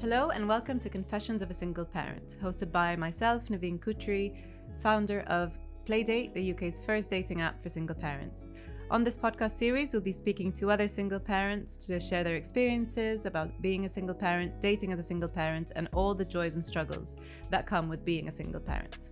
Hello and welcome to Confessions of a Single Parent, hosted by myself, Naveen Kutri, founder of Playdate, the UK's first dating app for single parents. On this podcast series, we'll be speaking to other single parents to share their experiences about being a single parent, dating as a single parent, and all the joys and struggles that come with being a single parent.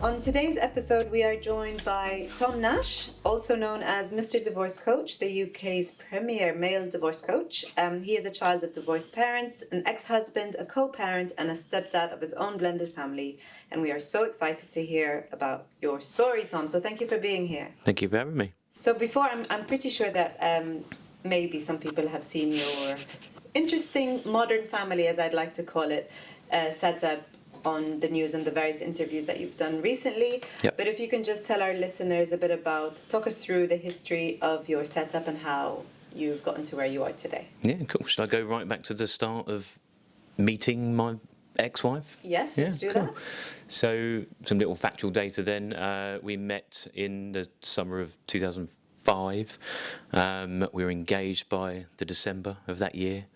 On today's episode, we are joined by Tom Nash, also known as Mr. Divorce Coach, the UK's premier male divorce coach. He is a child of divorced parents, an ex-husband, a co-parent, and a stepdad of his own blended family. And we are so excited to hear about your story, Tom. So thank you for being here. Thank you for having me. So before, I'm pretty sure that maybe some people have seen your interesting modern family, as I'd like to call it, set up on the news and the various interviews that you've done recently. Yep. But if you can just tell our listeners a bit talk us through the history of your setup and how you've gotten to where you are today. Yeah, cool. Should I go right back to the start of meeting my ex-wife? Yes, let's do that. So some little factual data then. We met in the summer of 2005. We were engaged by the December of that year,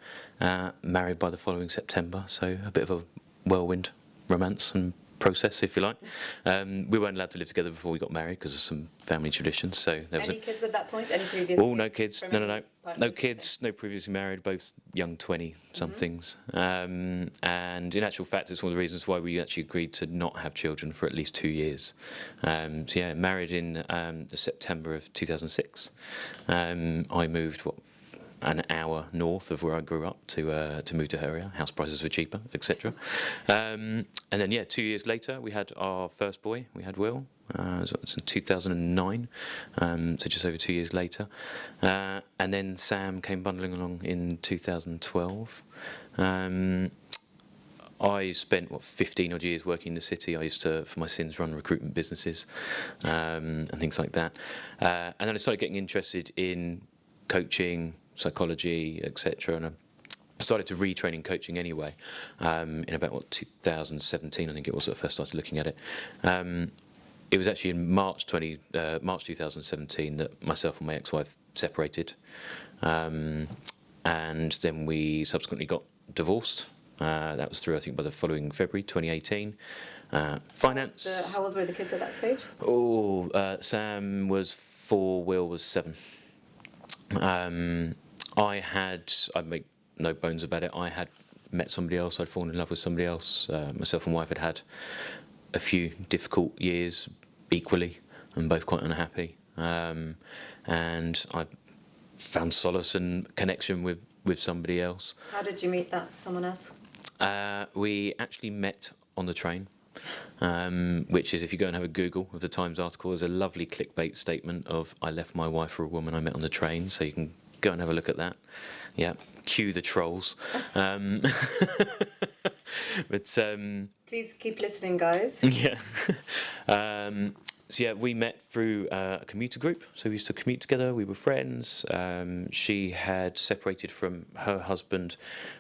married by the following September. So a bit of a whirlwind romance and process, if you like. We weren't allowed to live together before we got married because of some family traditions. So there was kids at that point? Any previous? Oh, no kids. No kids. No previously married. Both young 20-somethings. And in actual fact, it's one of the reasons why we actually agreed to not have children for at least 2 years. Married in September of 2006. I moved an hour north of where I grew up to move to her area. House prices were cheaper, etc. And then 2 years later, we had our first boy. We had Will. It's in 2009, so just over 2 years later. And then Sam came bundling along in 2012. I spent 15 odd years working in the city. I used to, for my sins, run recruitment businesses and things like that. And then I started getting interested in coaching, psychology, etc. And I started to retrain in coaching anyway. In about 2017, I think it was that I first started looking at it. It was actually in March 2017 that myself and my ex-wife separated, and then we subsequently got divorced. That was through, I think, by the following February 2018. Finance. How old were the kids at that stage? Sam was 4, Will was 7. I make no bones about it, I had met somebody else, I'd fallen in love with somebody else. Myself and wife had a few difficult years equally, and both quite unhappy. And I found solace and connection with somebody else. How did you meet someone else? We actually met on the train. Which is, if you go and have a Google of the Times article, there's a lovely clickbait statement of "I left my wife for a woman I met on the train," so you can go and have a look at that. Yeah, cue the trolls. But please keep listening, guys. Yeah. We met through a commuter group. So we used to commute together. We were friends. She had separated from her husband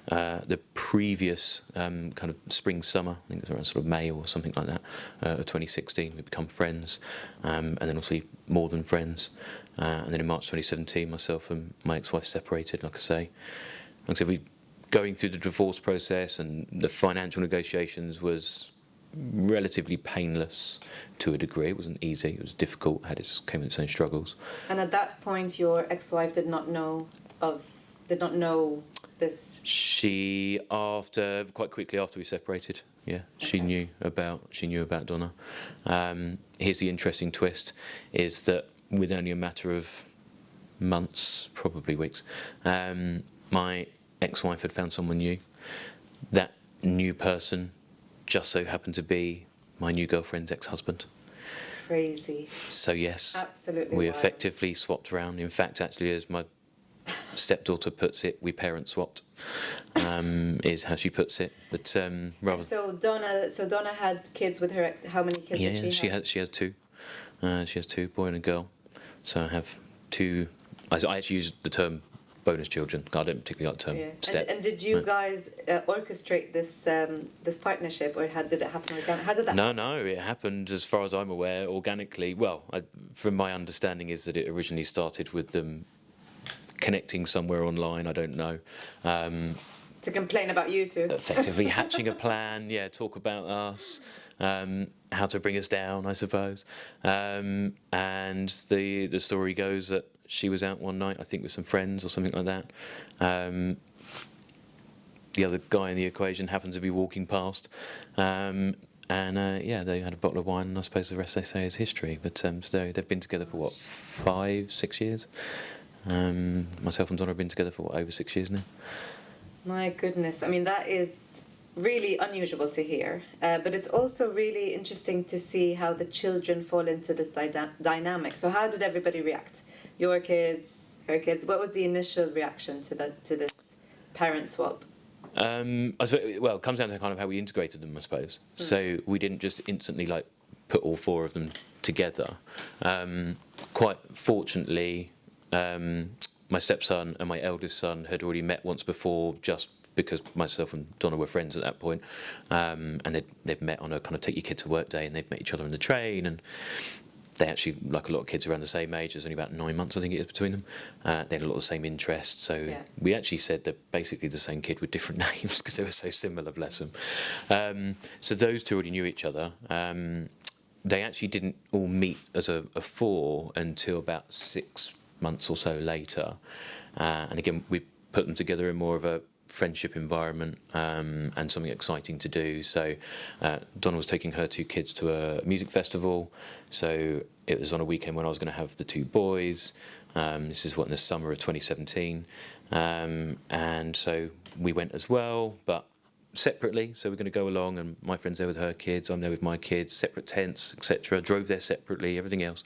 the previous kind of spring, summer. I think it was around sort of May or something like that, of 2016. We become friends, and then obviously more than friends. And then in March 2017, myself and my ex-wife separated. Like I say, we going through the divorce process and the financial negotiations was relatively painless to a degree. It wasn't easy. It was difficult. Came with its own struggles. And at that point, your ex-wife did not know this. She, quite quickly after we separated, she knew about Donna. Here's the interesting twist: is that within only a matter of months, probably weeks, my ex-wife had found someone new. That new person just so happened to be my new girlfriend's ex-husband. Crazy. So yes, absolutely. We effectively swapped around. In fact, actually, as my stepdaughter puts it, we parent swapped. Is how she puts it. But rather. So Donna had kids with her ex. How many kids did she have? She has 2. She has 2, boy and a girl. So I have 2. I actually use the term bonus children. I don't particularly like the term step. And did you guys orchestrate this partnership, or did it happen organically? How did that happen? No, it happened, as far as I'm aware, organically. Well, from my understanding is that it originally started with them connecting somewhere online, I don't know. To complain about you two. Effectively hatching a plan, talk about us, how to bring us down, I suppose. And the story goes that she was out one night, I think with some friends or something like that. The other guy in the equation happened to be walking past. They had a bottle of wine, and I suppose the rest they say is history. But so they've been together for, 5-6 years? Myself and Donna have been together for, over 6 years now. My goodness. I mean, that is really unusual to hear. But it's also really interesting to see how the children fall into this dynamic. So how did everybody react? Your kids, her kids? What was the initial reaction to this parent swap? It comes down to kind of how we integrated them, I suppose. So we didn't just instantly put all 4 of them together. Quite fortunately, my stepson and my eldest son had already met once before, just because myself and Donna were friends at that point. And they've met on a kind of take your kid to work day, and they've met each other on the train, and they actually, like a lot of kids around the same age, there's only about 9 months I think it is between them, they had a lot of the same interests, so we actually said they're basically the same kid with different names because they were so similar, bless them. So those two already knew each other. They actually didn't all meet as a 4 until about 6 months or so later, and again we put them together in more of a friendship environment, and something exciting to do. So Donna was taking her 2 kids to a music festival, so it was on a weekend when I was going to have the 2 boys. This is in the summer of 2017, and so we went as well, but separately. So we're going to go along, and my friend's there with her kids, I'm there with my kids, separate tents, etc. Drove there separately, everything else,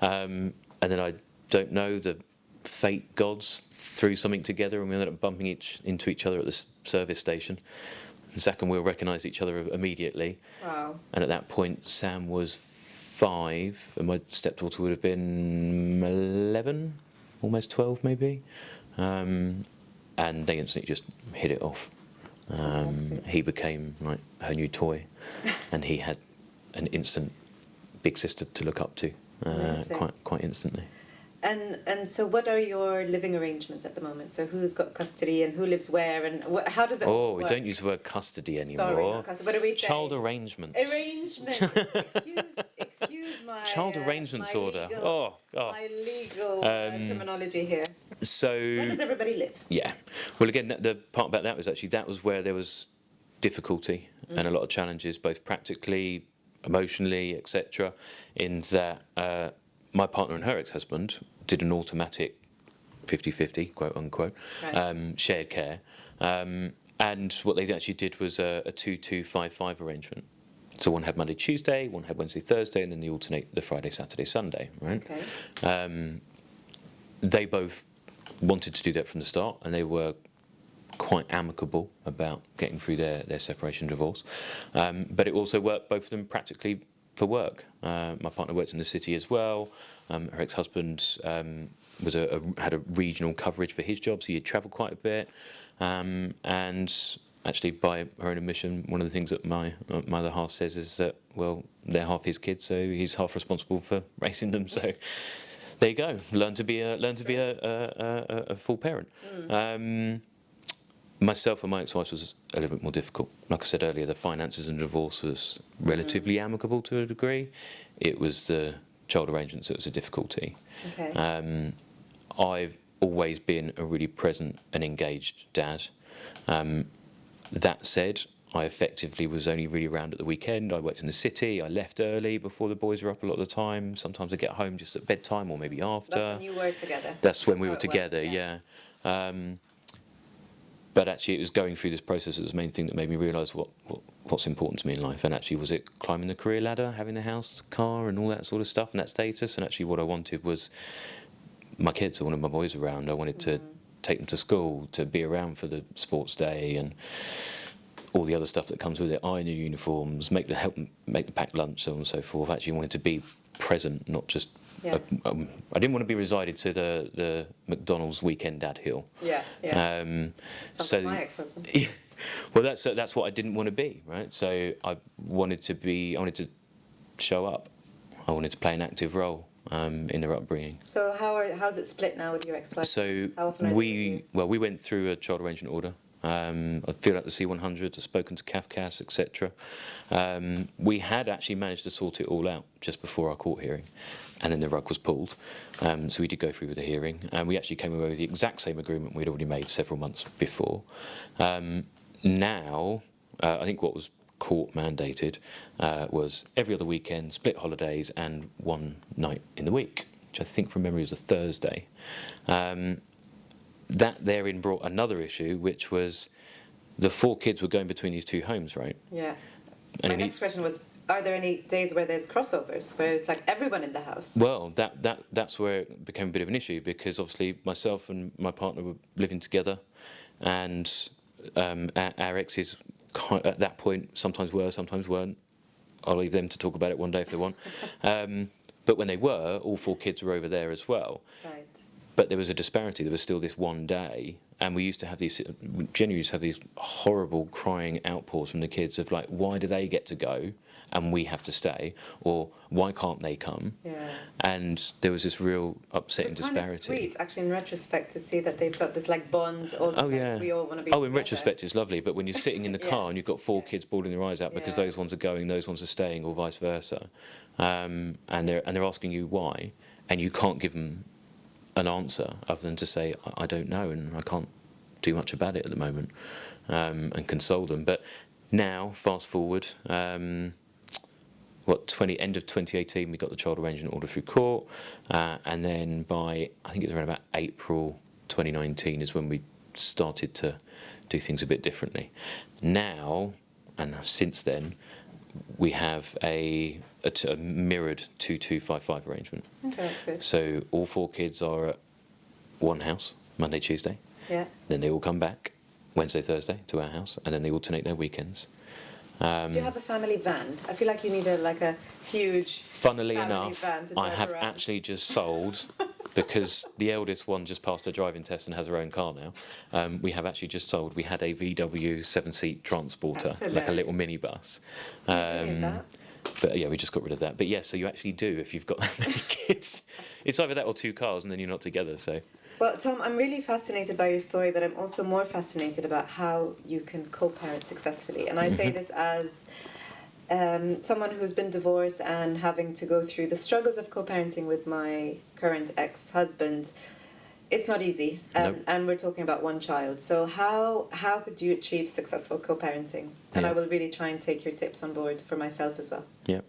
and then I don't know, the fate gods threw something together, and we ended up bumping into each other at the service station. Zach and Will recognised each other immediately. Wow. And at that point, Sam was 5, and my stepdaughter would have been 11, almost 12 maybe. And they instantly just hit it off. He became like her new toy, and he had an instant big sister to look up to, quite instantly. And so what are your living arrangements at the moment? So who's got custody and who lives where, and how does it work? We don't use the word custody anymore. Sorry, not custody. What do we say? Child arrangements. Arrangements. Excuse my... Child arrangements order. Legal, my legal terminology here. So... Where does everybody live? Yeah. Well, again, the part about that was where there was difficulty and a lot of challenges, both practically, emotionally, etc., in that... my partner and her ex-husband did an automatic 50-50, quote unquote, shared care. And what they actually did was a 2-2-5-5 arrangement. So one had Monday, Tuesday, one had Wednesday, Thursday, and then they alternate the Friday, Saturday, Sunday, right? Okay. They both wanted to do that from the start, and they were quite amicable about getting through their separation divorce. But it also worked, both of them practically, for work. My partner worked in the city as well. Her ex-husband had a regional coverage for his job, so he'd travel quite a bit. And actually, by her own admission, one of the things that my other half says is that, well, they're half his kids, so he's half responsible for raising them. So there you go. Learn to be a full parent. Myself and my ex-wife was a little bit more difficult. Like I said earlier, the finances and divorce was relatively amicable to a degree. It was the child arrangements that was a difficulty. Okay. I've always been a really present and engaged dad. That said, I effectively was only really around at the weekend. I worked in the city. I left early before the boys were up a lot of the time. Sometimes I get home just at bedtime or maybe after. That's when you were together. That's when we were together, yeah. But actually, it was going through this process that was the main thing that made me realise what's important to me in life. And actually, was it climbing the career ladder, having the house, car, and all that sort of stuff, and that status? And actually, what I wanted was my kids. I wanted my boys around. I wanted to take them to school, to be around for the sports day, and all the other stuff that comes with it. Iron the uniforms, help them make the packed lunch, so on and so forth. Actually, wanted to be present, not just. Yeah. I didn't want to be resided to the McDonald's weekend dad hill. Yeah. So my ex-husband. Yeah, well, that's what I didn't want to be, right? So I wanted to show up. I wanted to play an active role in their upbringing. So how's it split now with your ex-wife? So we went through a child arrangement order. I've filled out the C100, I've spoken to CAFCAS, etc. We had actually managed to sort it all out just before our court hearing, and then the rug was pulled. So we did go through with the hearing, and we actually came away with the exact same agreement we'd already made several months before. Now, I think what was court mandated was every other weekend, split holidays, and one night in the week, which I think from memory was a Thursday. That therein brought another issue, which was the 4 kids were going between these 2 homes, right? Yeah. And my next question was, are there any days where there's crossovers, where it's like everyone in the house? Well, that's where it became a bit of an issue, because obviously myself and my partner were living together, and our exes at that point sometimes were, sometimes weren't. I'll leave them to talk about it one day if they want. But when they were, all 4 kids were over there as well. Right. But there was a disparity. There was still this one day, and we used to have these, genuinely used to have these horrible crying outpours from the kids of like, why do they get to go and we have to stay, or why can't they come? Yeah. And there was this real upsetting disparity. It's kind of sweet, actually, in retrospect, to see that they've got this like bond. Oh yeah. We all want to be. Oh, in together. retrospect, it's lovely. But when you're sitting in the car and you've got 4 kids bawling their eyes out because Yeah. those ones are going, those ones are staying, or vice versa, and they're asking you why, and you can't give them an answer other than to say, I don't know, and I can't do much about it at the moment, and console them. But now, fast forward, end of 2018, we got the child arrangement order through court, and then by, I think it was around about April 2019 is when we started to do things a bit differently. Now, and since then, we have a mirrored 2255 arrangement. Okay, that's good. So all 4 kids are at one house, Monday, Tuesday. Yeah. Then they all come back Wednesday, Thursday to our house, and then they alternate their weekends. Do you have a family van? I feel like you need a huge Funnily family enough, van to I drive have around. actually just sold, because the eldest one just passed her driving test and has her own car now. We have actually just sold. We had a VW 7-seat transporter, That's like a little minibus. That. But yeah, we just got rid of that. But yes, so you actually do if you've got that many kids. It's either that or 2 cars, and then you're not together. So. Well, Tom, I'm really fascinated by your story, but I'm also more fascinated about how you can co-parent successfully. And I say this as someone who's been divorced and having to go through the struggles of co-parenting with my current ex-husband. It's not easy, Nope. and we're talking about one child. So how could you achieve successful co-parenting? And Yeah. I will really try and take your tips on board for myself as well. Yeah.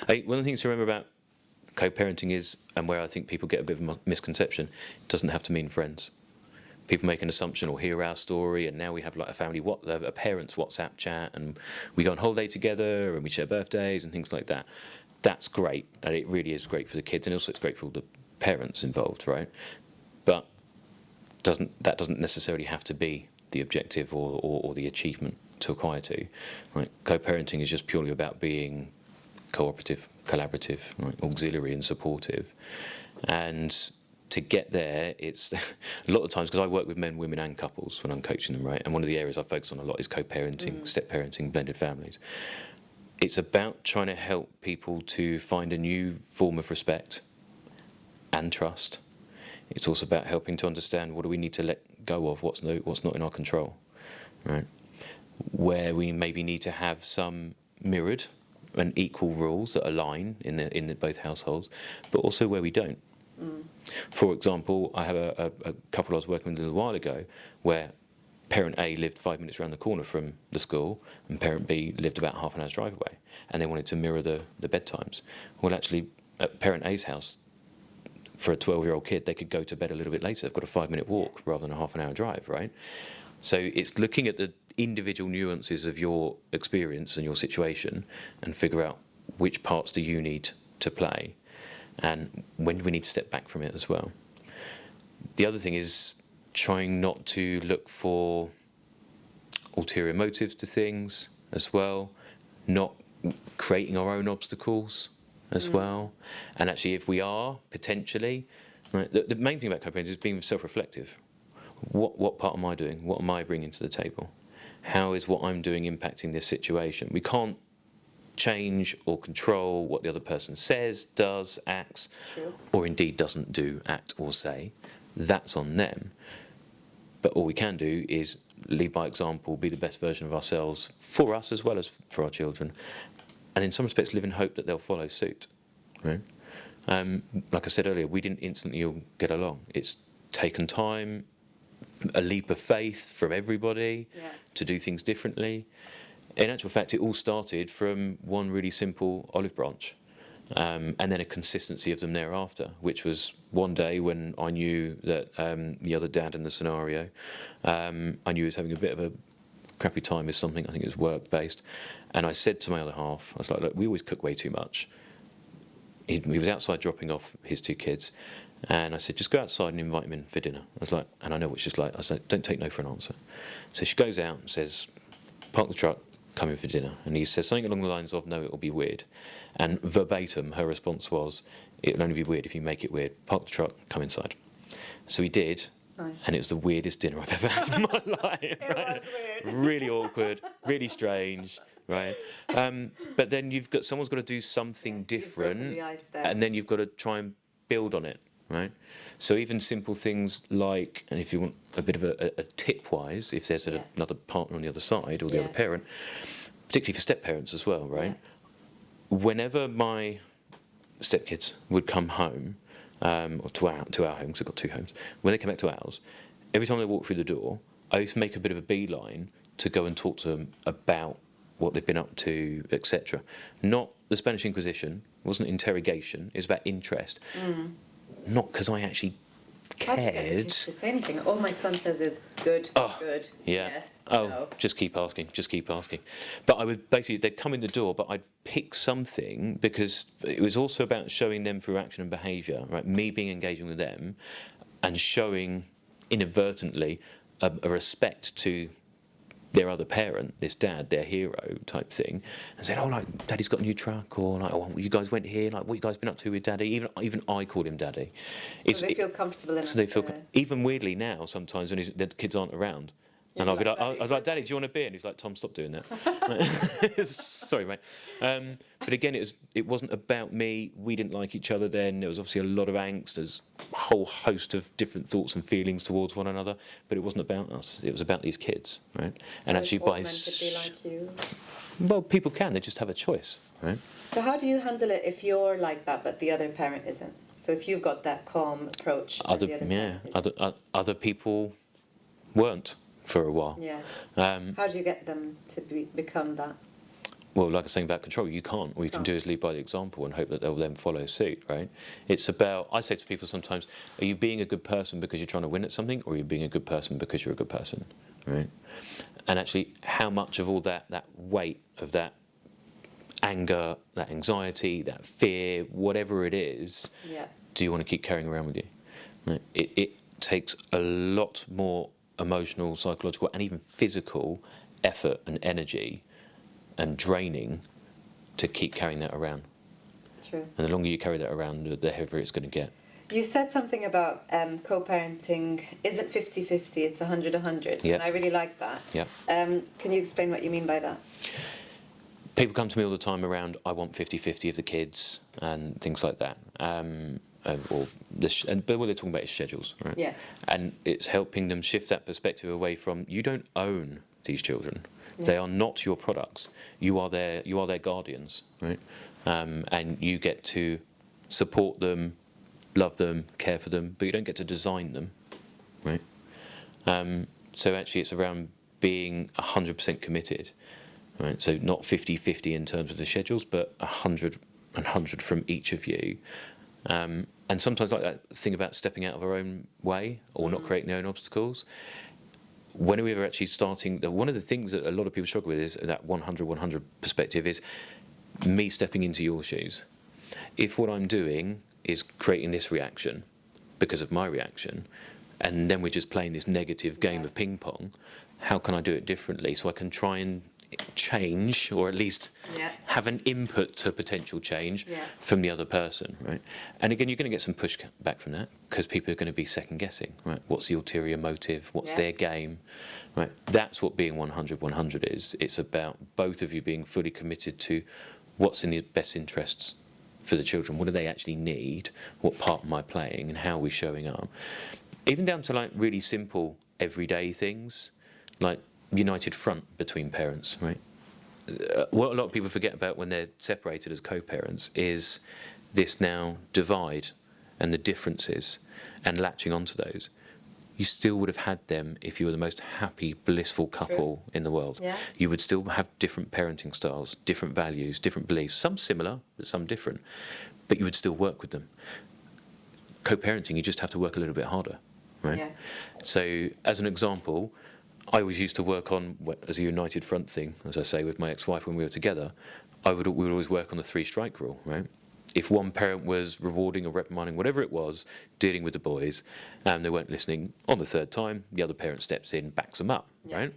One of the things to remember about co-parenting is, and where I think people get a bit of a misconception, it doesn't have to mean friends. People make an assumption or hear our story, and now we have like a parents' WhatsApp chat, and we go on holiday together, and we share birthdays and things like that. That's great, and it really is great for the kids, and also it's great for all the parents involved, right? But that doesn't necessarily have to be the objective or the achievement to acquire to, right? Co-parenting is just purely about being cooperative, collaborative, right? Auxiliary and supportive. And to get there, it's a lot of times, because I work with men, women and couples when I'm coaching them, right? And one of the areas I focus on a lot is co-parenting, step-parenting, blended families. It's about trying to help people to find a new form of respect and trust. It's also about helping to understand what do we need to let go of, what's not in our control, right? Where we maybe need to have some mirrored and equal rules that align in the both households, but also where we don't. For example, I have a couple I was working with a little while ago where parent A lived 5 minutes around the corner from the school and parent B lived about half an hour's drive away, and they wanted to mirror the bedtimes. Well, actually, at parent A's house, for a 12-year-old kid, they could go to bed a little bit later. They've got a 5-minute walk rather than a half an hour drive, right? So it's looking at the individual nuances of your experience and your situation and figure out which parts do you need to play and when do we need to step back from it as well. The other thing is trying not to look for ulterior motives to things as well, not creating our own obstacles as well. And actually, if we are, potentially, right, the main thing about co-parenting is being self-reflective. What part am I doing? What am I bringing to the table? How is what I'm doing impacting this situation? We can't change or control what the other person says, does, acts, or indeed doesn't do, act, or say. That's on them. But all we can do is lead by example, be the best version of ourselves for us as well as for our children, and in some respects live in hope that they'll follow suit, right? Like I said earlier, we didn't instantly all get along. It's taken time, a leap of faith from everybody to do things differently. In actual fact, it all started from one really simple olive branch, and then a consistency of them thereafter, which was one day when I knew that the other dad in the scenario, I knew he was having a bit of a crappy time with something. I think it was work-based. And I said to my other half, I was like, look, we always cook way too much. He was outside dropping off his 2 kids. And I said, just go outside and invite him in for dinner. I was like, and I know what she's like. I said, don't take no for an answer. So she goes out and says, park the truck, come in for dinner. And he says something along the lines of, no, it'll be weird. And verbatim, her response was, it'll only be weird if you make it weird. Park the truck, come inside. So he did. Nice. And it was the weirdest dinner I've ever had in my life. It was weird. Really awkward, really strange, right? But then someone's got to do something different, and then you've got to try and build on it, right? So even simple things like, and if you want a bit of a tip-wise, if there's another partner on the other side or the other parent, particularly for step-parents as well, right? Whenever my stepkids would come home, or to our home, because I've got 2 homes, when they came back to ours, every time they walked through the door, I used to make a bit of a beeline to go and talk to them about what they've been up to, etc. Not the Spanish Inquisition, it wasn't interrogation, it was about interest. Not because I actually cared. How do you get the kids to say anything? All my son says is good, good, yes, no. Just keep asking. But I would basically, they'd come in the door, but I'd pick something because it was also about showing them through action and behaviour, right? Me being engaging with them and showing inadvertently a respect to their other parent, this dad, their hero type thing, and said, oh, like, Daddy's got a new truck, or like, oh, you guys went here, like, what you guys been up to with Daddy? Even I called him Daddy. So they feel comfortable enough. So they feel, even weirdly now, sometimes when the kids aren't around, and I'll be like, I was like, Daddy, do you want a beer? And he's like, Tom, stop doing that. Sorry, mate. But again, it wasn't about me. We didn't like each other then. There was obviously a lot of angst. There's a whole host of different thoughts and feelings towards one another. But it wasn't about us. It was about these kids, right? And actually, by meant to be like you. Well, people can. They just have a choice, right? So how do you handle it if you're like that, but the other parent isn't? So if you've got that calm approach, other people weren't for a while. Yeah. How do you get them to become that? Well, like I was saying about control, you can't. All you can do is lead by the example and hope that they'll then follow suit, right? It's about, I say to people sometimes, are you being a good person because you're trying to win at something, or are you being a good person because you're a good person, right? And actually, how much of all that weight of that anger, that anxiety, that fear, whatever it is, do you want to keep carrying around with you? Right? It takes a lot more emotional, psychological, and even physical effort and energy and draining to keep carrying that around. True. And the longer you carry that around, the heavier it's going to get. You said something about co-parenting isn't 50-50, it's 100-100, and I really like that. Yeah. Can you explain what you mean by that? People come to me all the time around, I want 50-50 of the kids and things like that. But what they're talking about is schedules, right? Yeah. And it's helping them shift that perspective away from, you don't own these children. They are not your products. You are their guardians, right? And you get to support them, love them, care for them, but you don't get to design them, right? So actually it's around being 100% committed, right? So not 50-50 in terms of the schedules, but 100 from each of you. And sometimes like that thing about stepping out of our own way or not creating their own obstacles. When we were actually starting, one of the things that a lot of people struggle with is that 100-100 perspective is me stepping into your shoes. If what I'm doing is creating this reaction because of my reaction, and then we're just playing this negative game of ping pong, how can I do it differently so I can try and change, or at least have an input to potential change from the other person, right? And again, you're going to get some pushback from that because people are going to be second guessing, right? What's the ulterior motive? What's their game, right? That's what being 100-100 is. It's about both of you being fully committed to what's in the best interests for the children. What do they actually need? What part am I playing? And how are we showing up? Even down to like really simple everyday things, like united front between parents, right? What a lot of people forget about when they're separated as co-parents is this now divide and the differences and latching onto those. You still would have had them if you were the most happy, blissful couple in the world. Yeah. You would still have different parenting styles, different values, different beliefs, some similar, but some different. But you would still work with them. Co-parenting, you just have to work a little bit harder, right? Yeah. So, as an example, I always used to work on, as a united front thing, as I say, with my ex-wife when we were together, we would always work on the 3-strike rule, right? If one parent was rewarding or reprimanding, whatever it was, dealing with the boys, and they weren't listening on the 3rd time, the other parent steps in, backs them up, right?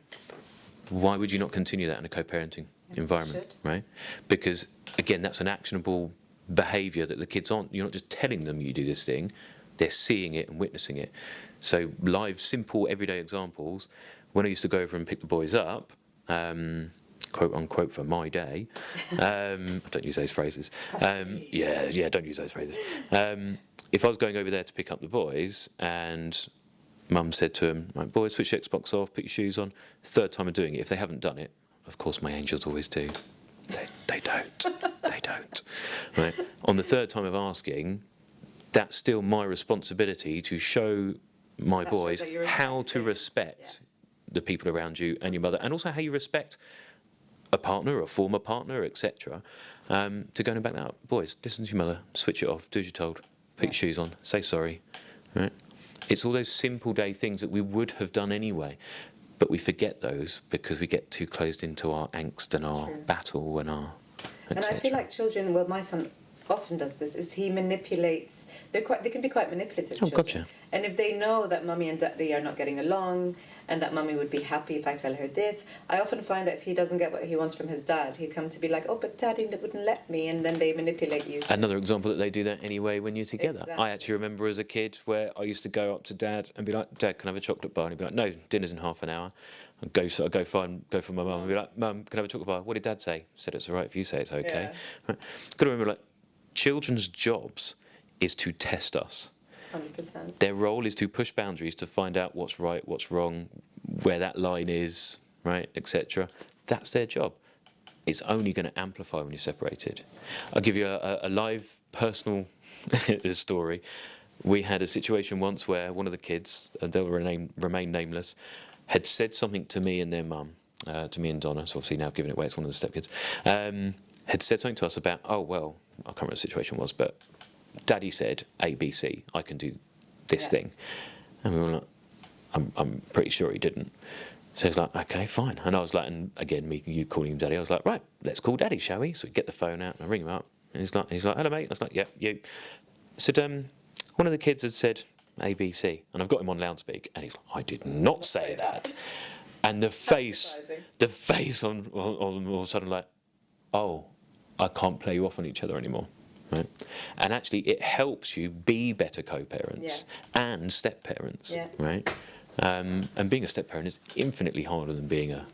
Why would you not continue that in a co-parenting environment, right? Because, again, that's an actionable behaviour that the kids aren't, you're not just telling them you do this thing, they're seeing it and witnessing it. So live, simple, everyday examples. When I used to go over and pick the boys up, quote unquote for my day, I don't use those phrases. Don't use those phrases. If I was going over there to pick up the boys and Mum said to them, right, boys, switch your Xbox off, put your shoes on, 3rd time of doing it, if they haven't done it, of course my angels always do, they don't. Right? On the 3rd time of asking, that's still my responsibility to show my boys how to respect the people around you and your mother, and also how you respect a partner, a former partner, etc. To go and back that up. Boys, listen to your mother, switch it off, do as you're told, put your shoes on, say sorry. Right? It's all those simple day things that we would have done anyway, but we forget those because we get too closed into our angst and our battle and our etc. And I feel like children, well, my son often does this, is he manipulates, they can be quite manipulative children. Gotcha. And if they know that mummy and daddy are not getting along, and that mummy would be happy if I tell her this, I often find that if he doesn't get what he wants from his dad, he'd come to be like, oh, but daddy wouldn't let me, and then they manipulate you. Another example that they do that anyway when you're together. Exactly. I actually remember as a kid where I used to go up to Dad and be like, Dad, can I have a chocolate bar? And he'd be like, no, dinner's in half an hour. I'd go for my mum and be like, Mum, can I have a chocolate bar? What did Dad say? Said it's all right if you say it's okay. Yeah. Right. Got to remember, like, children's jobs is to test us. 100%. Their role is to push boundaries to find out what's right, what's wrong, where that line is, right, etc. That's their job. It's only going to amplify when you're separated. I'll give you a live personal story. We had a situation once where one of the kids, they'll remain nameless, had said something to me and their mum, to me and Donna, so obviously now I've given it away, it's one of the stepkids, had said something to us about, oh, well, I can't remember what the situation was, but Daddy said ABC, I can do this thing. And we were like, I'm pretty sure he didn't. So he's like, okay, fine. And I was like, and again, you calling him Daddy, I was like, right, let's call Daddy, shall we? So we get the phone out and I ring him up. And he's like, hello, mate. I was like, yeah, you. I said, one of the kids had said ABC. And I've got him on loudspeak. And he's like, I did not say that. And the face on all of a sudden like, oh, I can't play you off on each other anymore. Right? And actually, it helps you be better co-parents and step-parents, right? And being a step-parent is infinitely harder than being a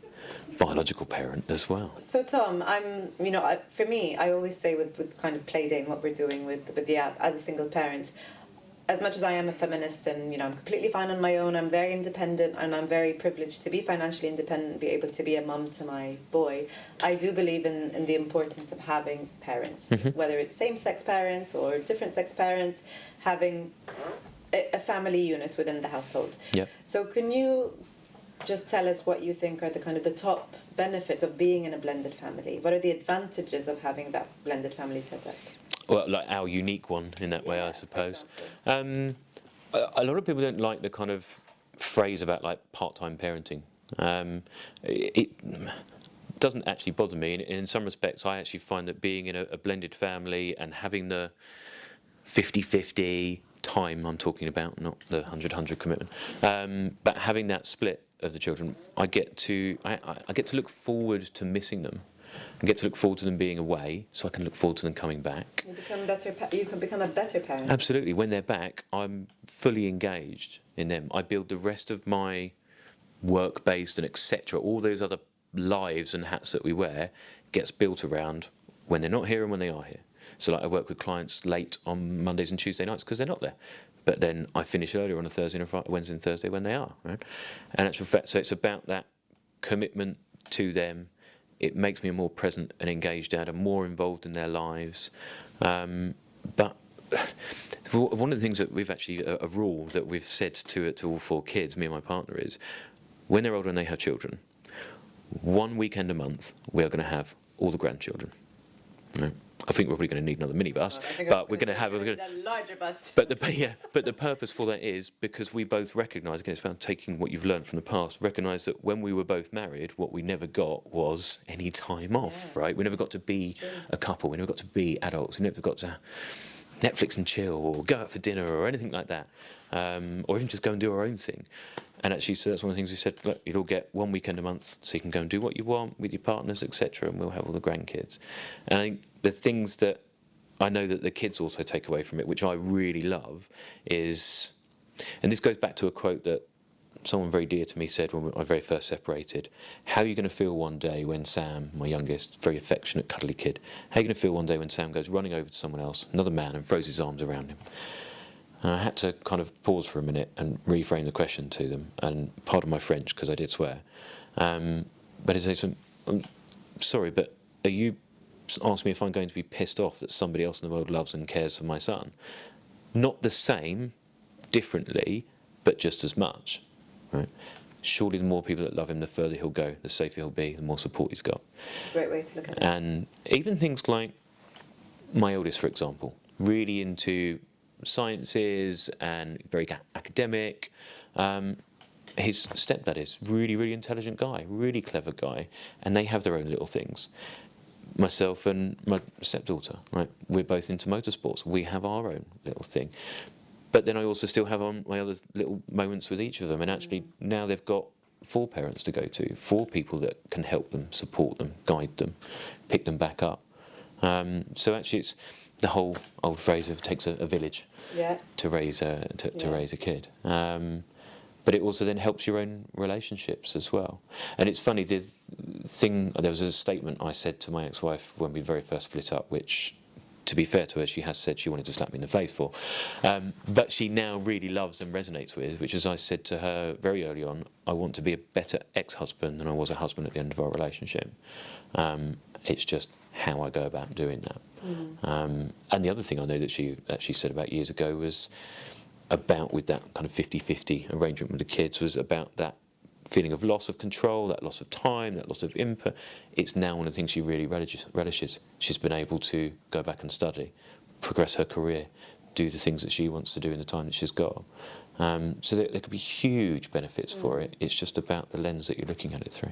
biological parent as well. So Tom, for me, I always say with kind of Play Day and what we're doing with the app as a single parent, as much as I am a feminist and, I'm completely fine on my own, I'm very independent and I'm very privileged to be financially independent and be able to be a mum to my boy, I do believe in the importance of having parents, whether it's same-sex parents or different-sex parents, having a family unit within the household. Yeah. So can you just tell us what you think are the top benefits of being in a blended family? What are the advantages of having that blended family setup? Well, like our unique one in that way, I suppose. A lot of people don't like the kind of phrase about like part-time parenting. It doesn't actually bother me. In some respects, I actually find that being in a blended family and having the 50-50 time I'm talking about, not the 100-100 commitment, but having that split of the children, I get to look forward to missing them. I get to look forward to them being away, so I can look forward to them coming back. You can become a better parent. Absolutely. When they're back, I'm fully engaged in them. I build the rest of my work-based and etc. All those other lives and hats that we wear gets built around when they're not here and when they are here. So like I work with clients late on Mondays and Tuesday nights because they're not there. But then I finish earlier on a Thursday and a Friday, Wednesday and Thursday when they are, right? And actual fact, so it's about that commitment to them. It makes me a more present and engaged dad. I'm more involved in their lives. But one of the things that we've actually, a rule that we've said to all 4 kids, me and my partner, is when they're older and they have children, 1 weekend a month, we are going to have all the grandchildren. Right? I think we're probably going to need another minibus, but we're going to have a larger bus. But the purpose for that is because we both recognise, again, it's about taking what you've learned from the past, recognise that when we were both married, what we never got was any time off, right? We never got to be a couple, we never got to be adults, we never got to Netflix and chill or go out for dinner or anything like that, or even just go and do our own thing. And actually, so that's one of the things we said, look, you'll all get 1 weekend a month so you can go and do what you want with your partners, etc., and we'll have all the grandkids. And I think the things that I know that the kids also take away from it, which I really love, is, and this goes back to a quote that someone very dear to me said when I very first separated, how are you going to feel one day when Sam, my youngest, very affectionate, cuddly kid, how are you going to feel one day when Sam goes running over to someone else, another man, and throws his arms around him? And I had to kind of pause for a minute and reframe the question to them, and pardon my French because I did swear. But he says, I'm sorry, but are you asking me if I'm going to be pissed off that somebody else in the world loves and cares for my son? Not the same, differently, but just as much. Right? Surely the more people that love him, the further he'll go, the safer he'll be, the more support he's got. It's a great way to look at it. And even things like my eldest, for example, really into sciences and very academic. His stepdad is really, really intelligent guy, really clever guy, and they have their own little things. Myself and my stepdaughter, right? We're both into motorsports. We have our own little thing. But then I also still have my other little moments with each of them, and actually now they've got 4 parents to go to, 4 people that can help them, support them, guide them, pick them back up. So actually it's the whole old phrase of it takes a village to raise a raise a kid. But it also then helps your own relationships as well. And it's funny, there was a statement I said to my ex-wife when we very first split up, which, to be fair to her, she has said she wanted to slap me in the face for. But she now really loves and resonates with, which is I said to her very early on, I want to be a better ex-husband than I was a husband at the end of our relationship. It's just how I go about doing that. And the other thing I know that she actually said about years ago was about, with that kind of 50-50 arrangement with the kids, was about that feeling of loss of control, that loss of time, that loss of input. It's now one of the things she really relishes. She's been able to go back and study, progress her career, do the things that she wants to do in the time that she's got. So there could be huge benefits for it. It's just about the lens that you're looking at it through.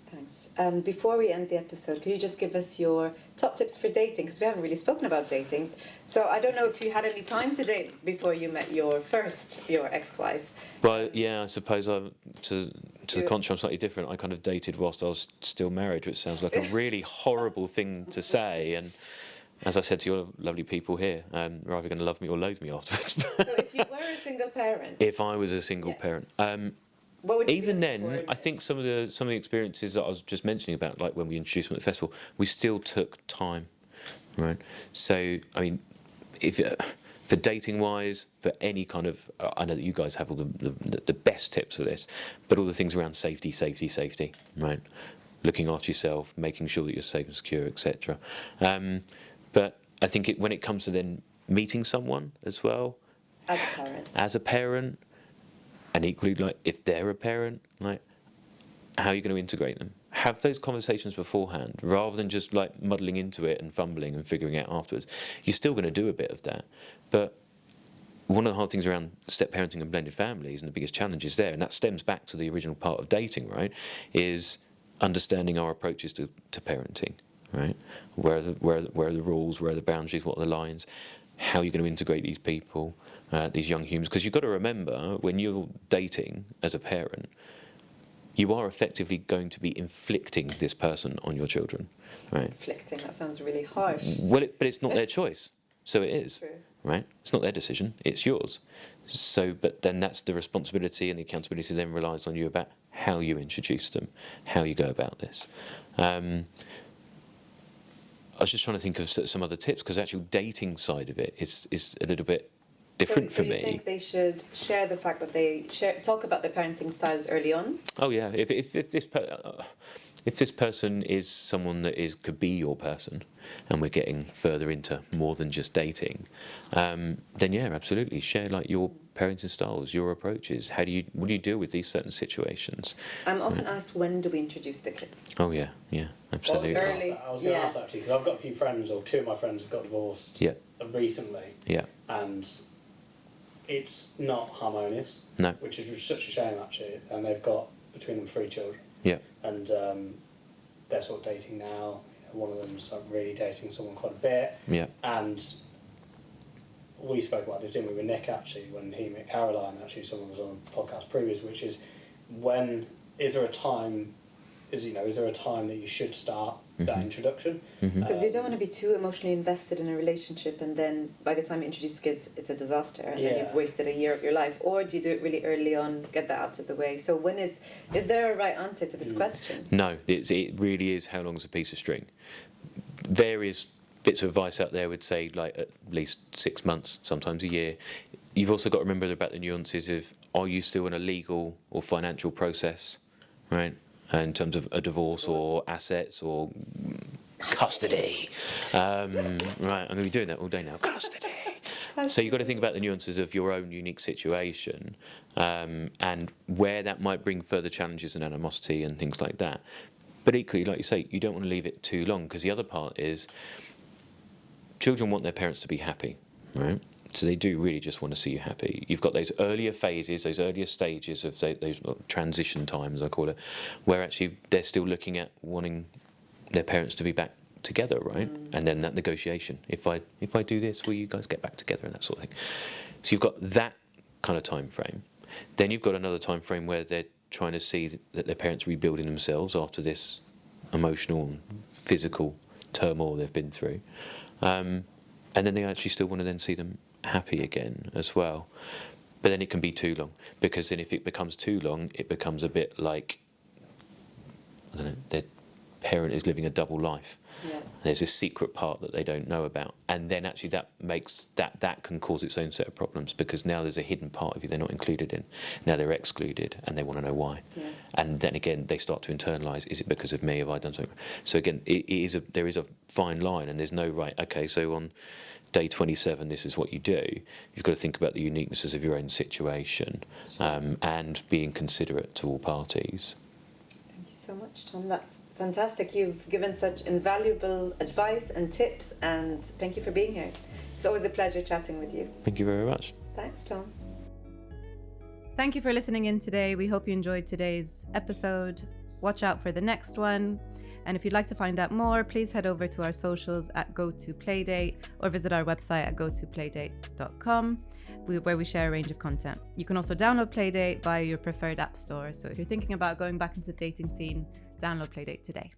Thanks. Before we end the episode, could you just give us your top tips for dating? Because we haven't really spoken about dating. So I don't know if you had any time to date before you met your ex-wife. Well, yeah, I suppose to the contrary, I'm slightly different. I kind of dated whilst I was still married, which sounds like a really horrible thing to say. And as I said to your lovely people here, you're either going to love me or loathe me afterwards. So if you were a single parent? If I was a single parent. What would you even then, I think some of the experiences that I was just mentioning about, like when we introduced them at the festival, we still took time, right? So, I mean, if for dating wise, for any kind of, I know that you guys have all the best tips for this, but all the things around safety, right? Looking after yourself, making sure that you're safe and secure, etc. But I think when it comes to then meeting someone as well, as a parent. And equally, like, if they're a parent, like, how are you going to integrate them? Have those conversations beforehand, rather than just, like, muddling into it and fumbling and figuring it out afterwards. You're still going to do a bit of that. But one of the hard things around step-parenting and blended families, and the biggest challenges there, and that stems back to the original part of dating, right, is understanding our approaches to parenting, right? Where are the rules? Where are the boundaries? What are the lines? How are you going to integrate these people? These young humans, because you've got to remember, when you're dating as a parent, you are effectively going to be inflicting this person on your children, right? Inflicting, that sounds really harsh. Well, but it's not their choice, so it is, True. right? It's not their decision, it's yours. So, but then that's the responsibility, and the accountability then relies on you about how you introduce them, how you go about this. I was just trying to think of some other tips, because the actual dating side of it is a little bit different for you me. Think they should share the fact that they talk about their parenting styles early on? Oh yeah, if this person is someone that could be your person, and we're getting further into more than just dating, then yeah, absolutely share like your parenting styles, your approaches. What do you deal with these certain situations? I'm often asked, when do we introduce the kids? Oh yeah, absolutely. I was going to ask that actually, because I've got a few friends, or two of my friends have got divorced recently. Yeah. And it's not harmonious. No. Which is such a shame actually. And they've got between them 3 children. Yeah. And they're sort of dating now. One of them's really dating someone quite a bit. Yeah. And we spoke about this, didn't we, with Nick actually, when he met Caroline, actually someone was on a podcast previous, which is is there a time that you should start that introduction? Because you don't want to be too emotionally invested in a relationship, and then by the time you introduce kids, it's a disaster, and then you've wasted a year of your life. Or do you do it really early on, get that out of the way? So is there a right answer to this question? No, it really is how long's a piece of string. Various bits of advice out there would say like at least 6 months, sometimes a year. You've also got to remember about the nuances of, are you still in a legal or financial process, right? In terms of a divorce or assets or custody. Right, I'm going to be doing that all day now. Custody. So you've got to think about the nuances of your own unique situation, and where that might bring further challenges and animosity and things like that. But equally, like you say, you don't want to leave it too long, because the other part is children want their parents to be happy, right? So they do really just want to see you happy. You've got those earlier phases, those earlier stages of those transition times, I call it, where actually they're still looking at wanting their parents to be back together, right? And then that negotiation. If I do this, will you guys get back together, and that sort of thing. So you've got that kind of time frame. Then you've got another time frame where they're trying to see that their parents rebuilding themselves after this emotional and physical turmoil they've been through. And then they actually still want to then see them happy again as well. But then it can be too long, because then if it becomes too long, it becomes a bit like, I don't know, their parent is living a double life. Yeah. There's a secret part that they don't know about, and then actually that makes that can cause its own set of problems, because now there's a hidden part of you they're not included in. Now they're excluded, and they want to know why. Yeah. And then again, they start to internalise: is it because of me? Have I done something? So again, there is a fine line, and there's no right. Okay, so on day 27, this is what you do. You've got to think about the uniquenesses of your own situation, and being considerate to all parties. Thank you so much, Tom. That's fantastic. You've given such invaluable advice and tips, and thank you for being here. It's always a pleasure chatting with you. Thank you very much. Thanks, Tom. Thank you for listening in today. We hope you enjoyed today's episode. Watch out for the next one. And if you'd like to find out more, please head over to our socials at GoToPlaydate, or visit our website at gotoplaydate.com, where we share a range of content. You can also download Playdate via your preferred app store. So if you're thinking about going back into the dating scene, download Playdate today.